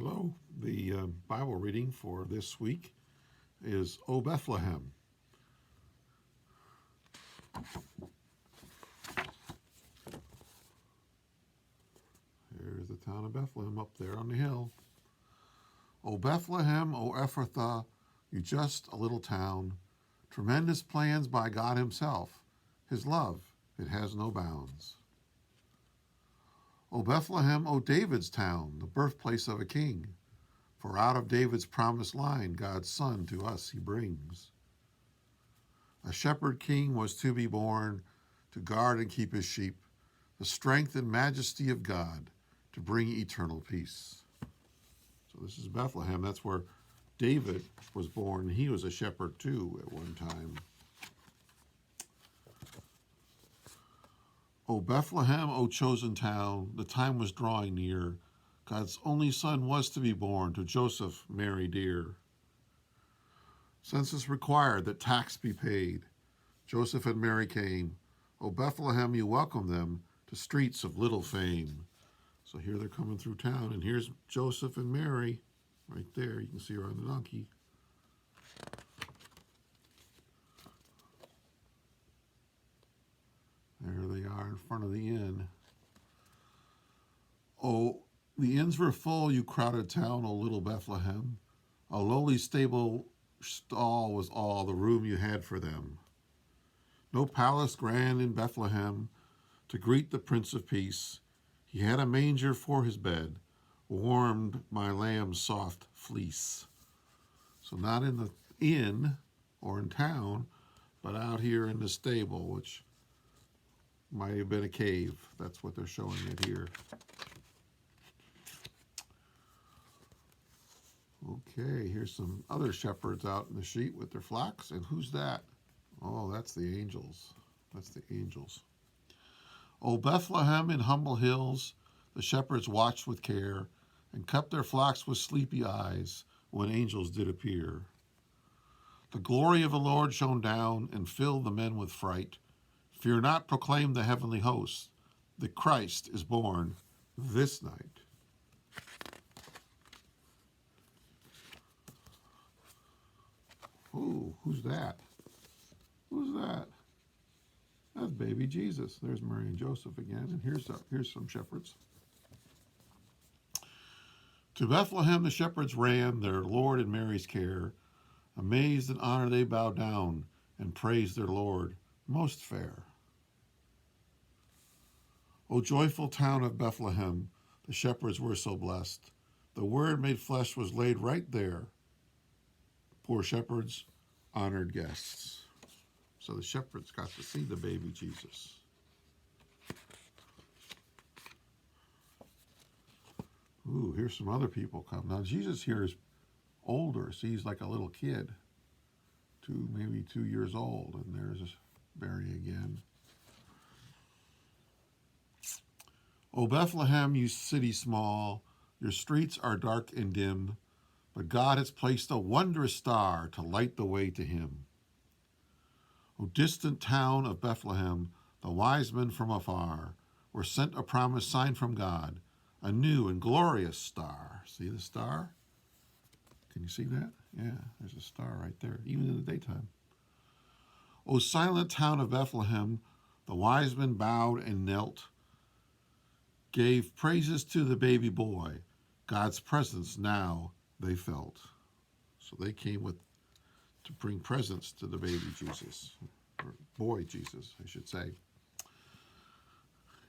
Hello. The Bible reading for this week is O Bethlehem. Here's the town of Bethlehem up there on the hill. O Bethlehem, O Ephrathah, you just a little town, tremendous plans by God himself. His love, it has no bounds. O Bethlehem, O David's town, the birthplace of a king. For out of David's promised line, God's son to us he brings. A shepherd king was to be born, to guard and keep his sheep, the strength and majesty of God, to bring eternal peace. So this is Bethlehem. That's where David was born. He was a shepherd too at one time. O Bethlehem, O chosen town, the time was drawing near. God's only son was to be born to Joseph, Mary dear. Census required that tax be paid. Joseph and Mary came. O Bethlehem, you welcome them to streets of little fame. So here they're coming through town, and here's Joseph and Mary right there. You can see her on the donkey. There they are in front of the inn. Oh, the inns were full, you crowded town, O little Bethlehem. A lowly stable stall was all the room you had for them. No palace grand in Bethlehem to greet the Prince of Peace. He had a manger for his bed, warmed my lamb's soft fleece. So not in the inn or in town, but out here in the stable, which might have been a cave. That's what they're showing it here. Okay, here's some other shepherds out in the sheep with their flocks. And who's that? Oh, that's the angels. That's the angels. O Bethlehem in humble hills, the shepherds watched with care and kept their flocks with sleepy eyes when angels did appear. The glory of the Lord shone down and filled the men with fright. Fear not, proclaim the heavenly host, that Christ is born this night. Ooh, who's that? Who's that? That's baby Jesus. There's Mary and Joseph again, and here's some shepherds. To Bethlehem the shepherds ran, their Lord in Mary's care. Amazed in honor they bowed down and praised their Lord, most fair. O joyful town of Bethlehem, the shepherds were so blessed. The Word made flesh was laid right there. Poor shepherds, honored guests. So the shepherds got to see the baby Jesus. Ooh, here's some other people come. Now Jesus here is older, so he's like a little kid, maybe 2 years old. And there's Mary again. O Bethlehem, you city small, your streets are dark and dim, but God has placed a wondrous star to light the way to him. O distant town of Bethlehem, the wise men from afar were sent a promised sign from God, a new and glorious star. See the star? Can you see that? Yeah, there's a star right there, even in the daytime. O silent town of Bethlehem, the wise men bowed and knelt, gave praises to the baby boy. God's presence now they felt. So they came to bring presents to the baby Jesus, or boy Jesus, I should say.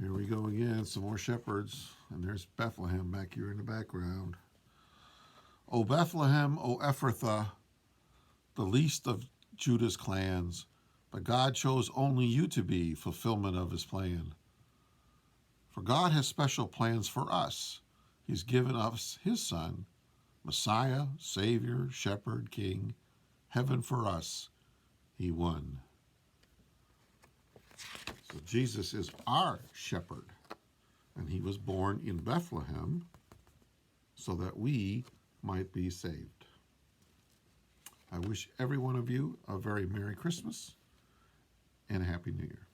Here we go again, some more shepherds, and there's Bethlehem back here in the background. O Bethlehem, O Ephrathah, the least of Judah's clans, but God chose only you to be fulfillment of his plan. For God has special plans for us. He's given us his son, Messiah, Savior, Shepherd, King. Heaven for us, he won. So Jesus is our shepherd, and he was born in Bethlehem so that we might be saved. I wish every one of you a very Merry Christmas and a Happy New Year.